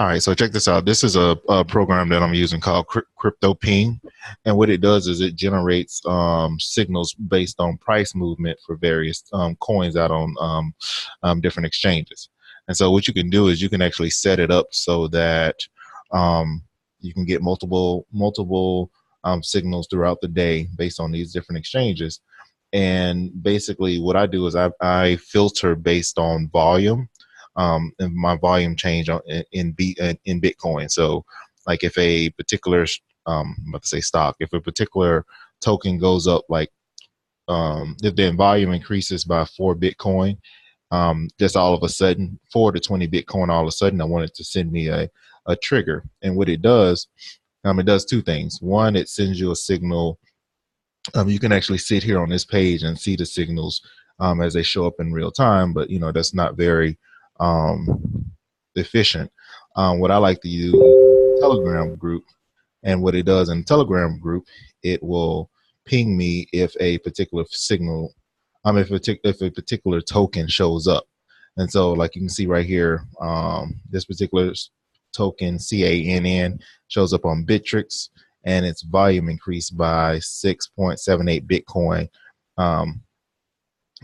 All right, so check this out. This is a program that I'm using called Crypto Ping, and what it does is it generates signals based on price movement for various coins out on different exchanges. And so what you can do is you can actually set it up so that um, you can get multiple signals throughout the day based on these different exchanges. And basically, what I do is I filter based on volume, and my volume change in Bitcoin. So, like if a particular, I'm about to say stock, if a particular token goes up, like if the volume increases by 4 Bitcoin, just all of a sudden, 4 to 20 Bitcoin, all of a sudden, I want it to send me a trigger. And what it does two things. One, it sends you a signal. You can actually sit here on this page and see the signals as they show up in real time, but that's not very efficient. What I like to use Telegram group, and what it does in Telegram group, it will ping me if a particular signal, if a particular token shows up. And so, like you can see right here, this particular token CANN shows up on Bittrex, and its volume increased by 6.78 Bitcoin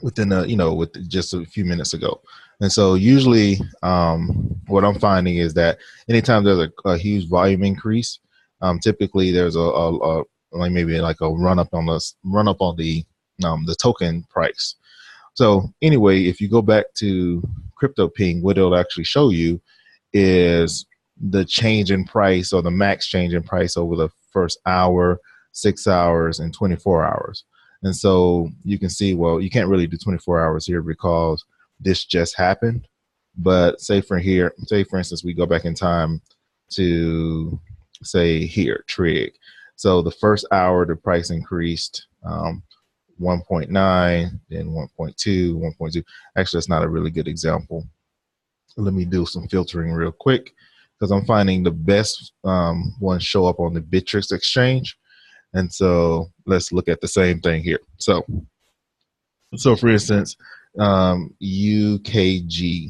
within with just a few minutes ago. And so usually what I'm finding is that anytime there's a huge volume increase, typically there's like maybe like a run up on the token price. So anyway, if you go back to Crypto Ping, what it'll actually show you is the change in price, or the max change in price, over the first hour, 6 hours, and 24 hours. And so you can see, well, you can't really do 24 hours here because this just happened. But say for instance, we go back in time to say here, trig. So the first hour, the price increased 1.9, then 1.2, 1.2. Actually, that's not a really good example. Let me do some filtering real quick, because I'm finding the best ones show up on the Bittrex exchange. And so let's look at the same thing here. So for instance, UKG,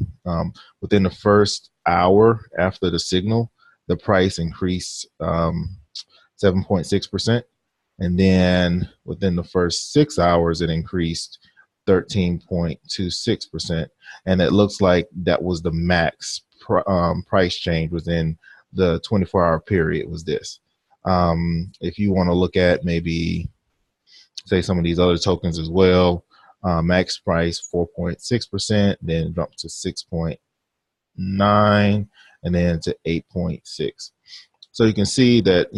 within the first hour after the signal, the price increased 7.6%. And then within the first 6 hours, it increased 13.26%. And it looks like that was the max price change within the 24-hour period was this. If you want to look at maybe, say, some of these other tokens as well, max price 4.6%, then dropped to 6.9, and then to 8.6. So you can see that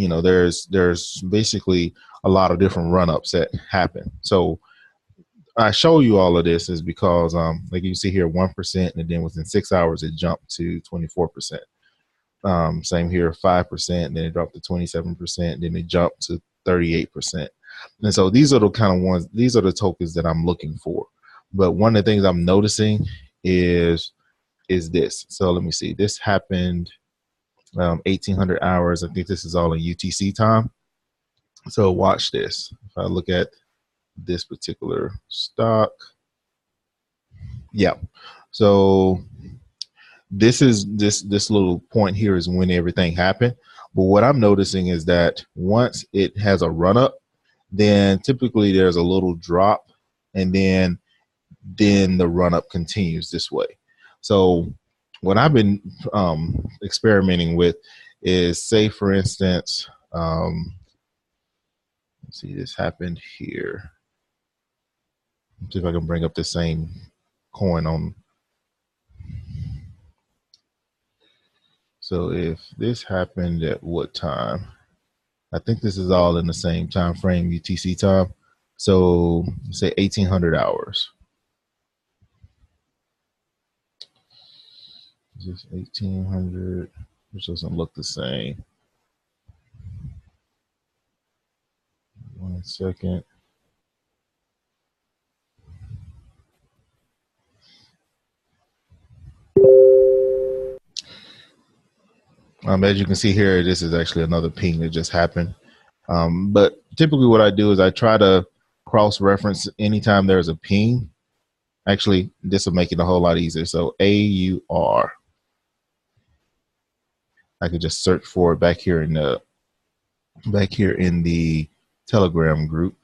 there's basically a lot of different run-ups that happen. So I show you all of this is because like you see here, 1%, and then within 6 hours it jumped to 24%. Same here, 5%, then it dropped to 27%, then it jumped to 38%. And so these are the kind of ones, these are the tokens that I'm looking for. But one of the things I'm noticing is this. So let me see, this happened 1800 hours. I think this is all in UTC time. So watch this. If I look at this particular stock, yeah. So this little point here is when everything happened. But what I'm noticing is that once it has a run up, then typically there's a little drop, and then the run up continues this way. So what I've been experimenting with is, say for instance, let's see, this happened here. Let's see if I can bring up the same coin on. So if this happened at what time? I think this is all in the same time frame, UTC time. So say 1800 hours. Is this 1800? Which doesn't look the same. 1 second. As you can see here, this is actually another ping that just happened. But typically what I do is I try to cross-reference anytime there's a ping. Actually, this will make it a whole lot easier. So AUR. I could just search for it back here in the Telegram group.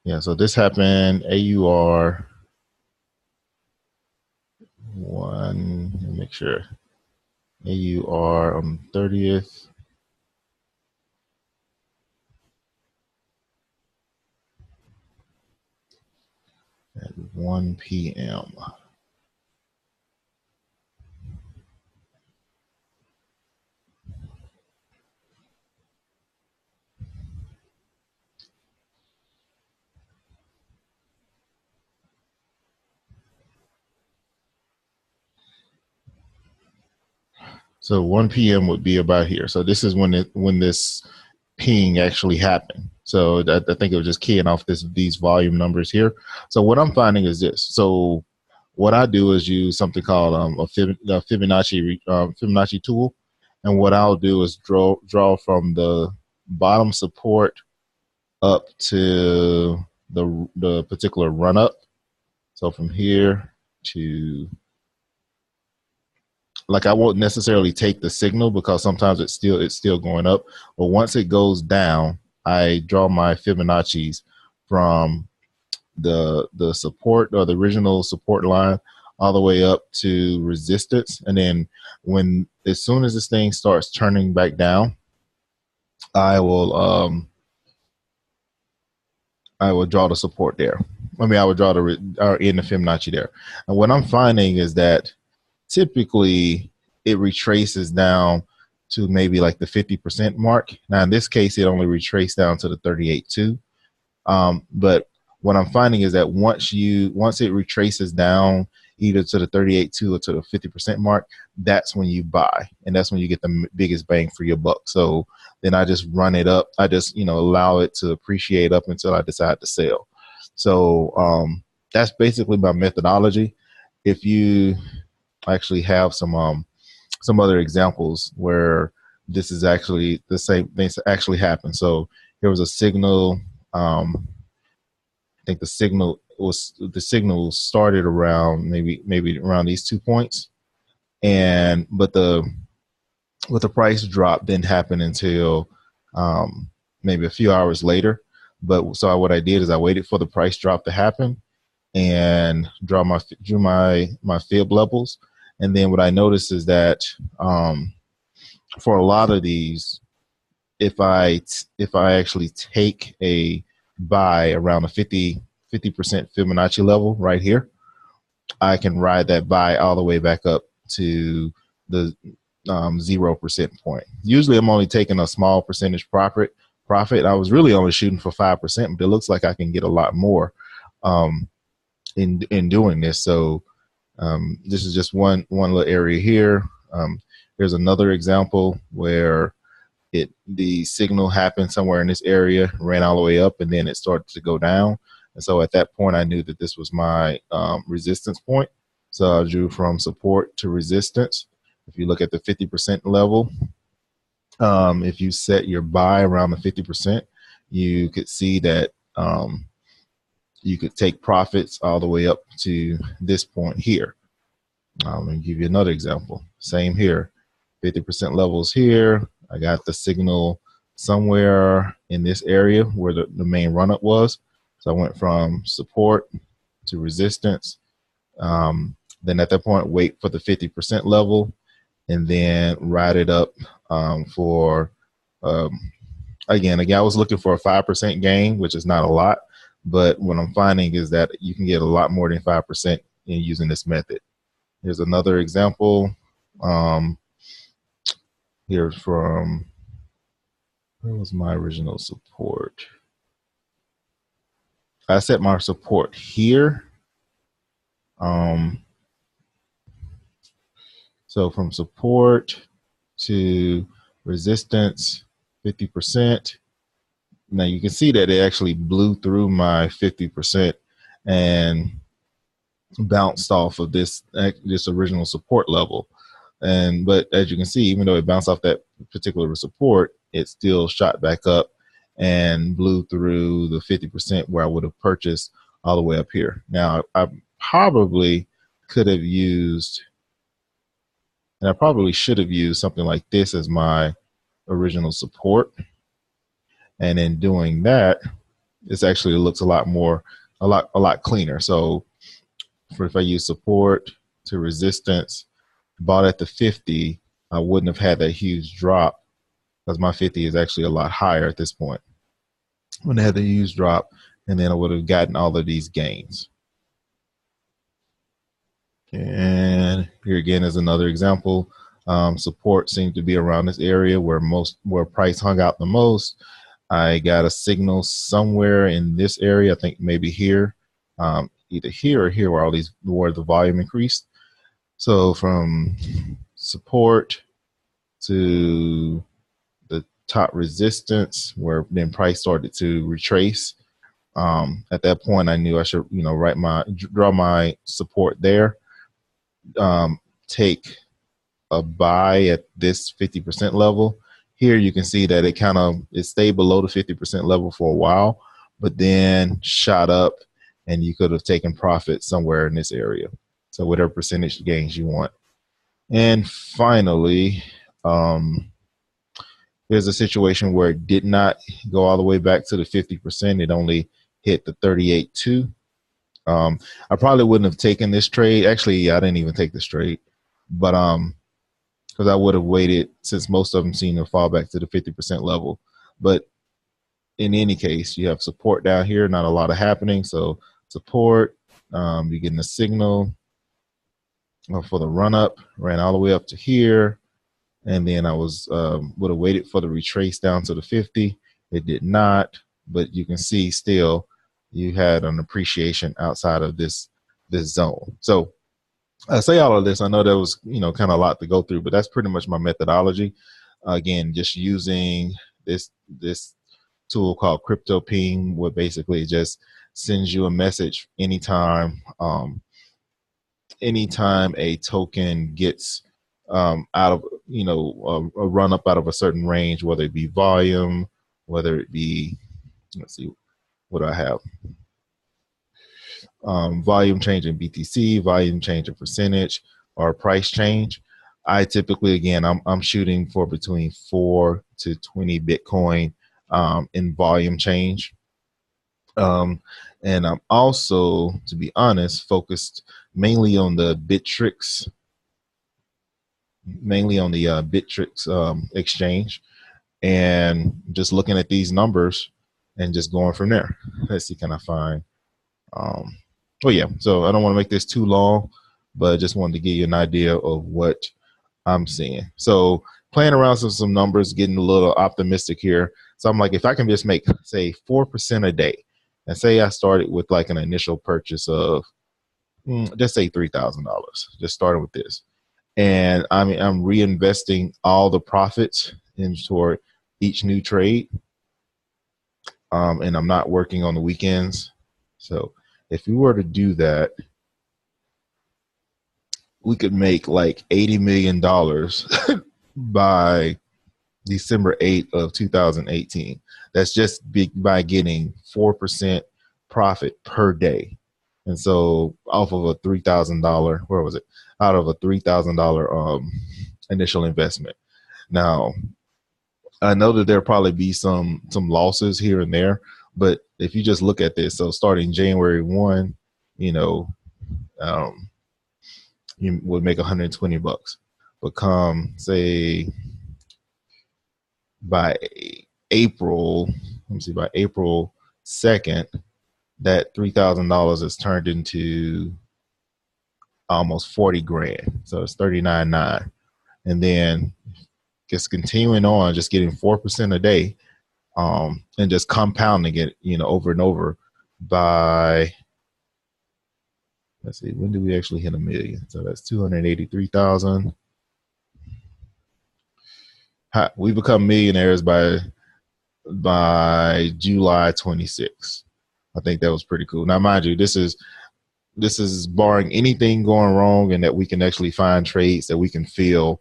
Yeah, so this happened AUR one. Let me make sure. AUR on 30th. At 1 p.m. So 1 p.m. would be about here. So this is when this ping actually happened. So I think it was just keying off these volume numbers here. So what I'm finding is this. So what I do is use something called a Fibonacci tool, and what I'll do is draw from the bottom support up to the particular run up. So from here to, like, I won't necessarily take the signal because sometimes it's still going up, but once it goes down, I draw my Fibonacci's from the support or the original support line all the way up to resistance, and then as soon as this thing starts turning back down, I will draw the support there. I would draw in the Fibonacci there. And what I'm finding is that typically it retraces down to maybe like the 50% mark. Now in this case, it only retraced down to the 38.2. But what I'm finding is that once it retraces down either to the 38.2 or to the 50% mark, that's when you buy, and that's when you get the biggest bang for your buck. So then I just run it up. I just allow it to appreciate up until I decide to sell. So that's basically my methodology. If you actually have some other examples where this is actually the same things actually happen. So here was a signal. I think the signal started around maybe around these 2 points, but the price drop didn't happen until maybe a few hours later. But so what I did is I waited for the price drop to happen and drew my fib levels. And then what I noticed is that for a lot of these, if I actually take a buy around a 50% Fibonacci level right here, I can ride that buy all the way back up to the 0% point. Usually I'm only taking a small percentage profit. I was really only shooting for 5%, but it looks like I can get a lot more in doing this. So this is just one little area here. There's another example where the signal happened somewhere in this area, ran all the way up, and then it started to go down. And so at that point, I knew that this was my resistance point. So I drew from support to resistance. If you look at the 50% level, if you set your buy around the 50%, you could see that you could take profits all the way up to this point here. Let me give you another example. Same here, 50% levels here. I got the signal somewhere in this area where the main run-up was. So I went from support to resistance. Then at that point, wait for the 50% level, and then ride it up for, again, I was looking for a 5% gain, which is not a lot. But what I'm finding is that you can get a lot more than 5% in using this method. Here's another example. Here from, where was my original support? I set my support here. So from support to resistance, 50%. Now you can see that it actually blew through my 50%, and bounced off of this original support level. But as you can see, even though it bounced off that particular support, it still shot back up and blew through the 50% where I would have purchased all the way up here. Now, I probably could have used, and I probably should have used something like this as my original support. And in doing that, it actually looks a lot cleaner. So if I use support to resistance, bought at the 50, I wouldn't have had that huge drop because my 50 is actually a lot higher at this point. When I had the huge drop, and then I would have gotten all of these gains. And here again is another example. Support seemed to be around this area where price hung out the most. I got a signal somewhere in this area. I think maybe here, either here or here, where the volume increased. So from support to the top resistance, where then price started to retrace. At that point, I knew I should, draw my support there. Take a buy at this 50% level. Here you can see that it stayed below the 50% level for a while, but then shot up, and you could have taken profit somewhere in this area. So whatever percentage gains you want. And finally, there's a situation where it did not go all the way back to the 50%. It only hit the 38.2. I probably wouldn't have taken this trade. Actually, I didn't even take this trade, but because I would have waited, since most of them seem to fall back to the 50% level. But in any case, you have support down here, not a lot of happening. So support, you're getting a signal for the run up, ran all the way up to here. And then I would have waited for the retrace down to the 50. It did not, but you can see still you had an appreciation outside of this zone. So I say all of this. I know there was kind of a lot to go through, but that's pretty much my methodology. Again, just using this tool called Crypto Ping, where basically just sends you a message anytime a token gets out of a run up out of a certain range, whether it be volume, whether it be, let's see, what do I have? Volume change in BTC, volume change in percentage, or price change. I typically, again, I'm shooting for between 4 to 20 Bitcoin in volume change. And I'm also, to be honest, focused mainly on the Bittrex, exchange, and just looking at these numbers and just going from there. Let's see, can I find? Oh yeah, so I don't want to make this too long, but I just wanted to give you an idea of what I'm seeing. So playing around with some numbers, getting a little optimistic here. So I'm like, if I can just make, say, 4% a day, and say I started with like an initial purchase of, just say $3,000, just starting with this. And I'm reinvesting all the profits toward each new trade. And I'm not working on the weekends. So if we were to do that, we could make like $80 million by December 8th of 2018. That's just by getting 4% profit per day. And so off of a $3,000, where was it? Out of a $3,000 initial investment. Now, I know that there'll probably be some losses here and there, but if you just look at this, so starting January 1, you would make $120. But come, say, by April, by April 2nd, that $3,000 is turned into almost 40 grand. So it's 39.9. And then just continuing on, just getting 4% a day, and just compounding it, over and over by, let's see, when do we actually hit 1 million? So that's 283,000. We become millionaires by July 26th. I think that was pretty cool. Now, mind you, this is this is barring anything going wrong, and that we can actually find trades that we can fill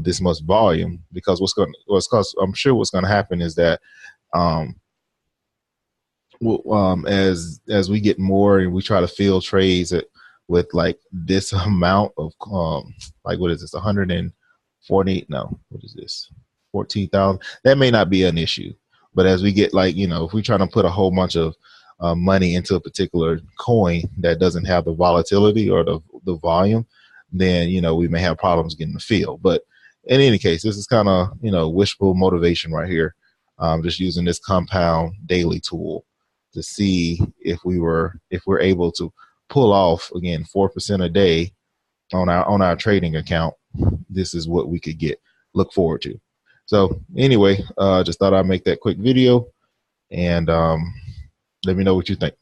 this much volume. Because I'm sure what's going to happen is that um, as we get more and we try to fill trades with like this amount of like, what is this, 140, no, what is this, 14,000, that may not be an issue. But as we get, like, if we try to put a whole bunch of money into a particular coin that doesn't have the volatility or the volume, then we may have problems getting the fill. But in any case, this is kind of wishful motivation right here. Just using this compound daily tool to see if we're able to pull off again 4% a day on our trading account. This is what we could look forward to. So anyway, just thought I'd make that quick video, and let me know what you think.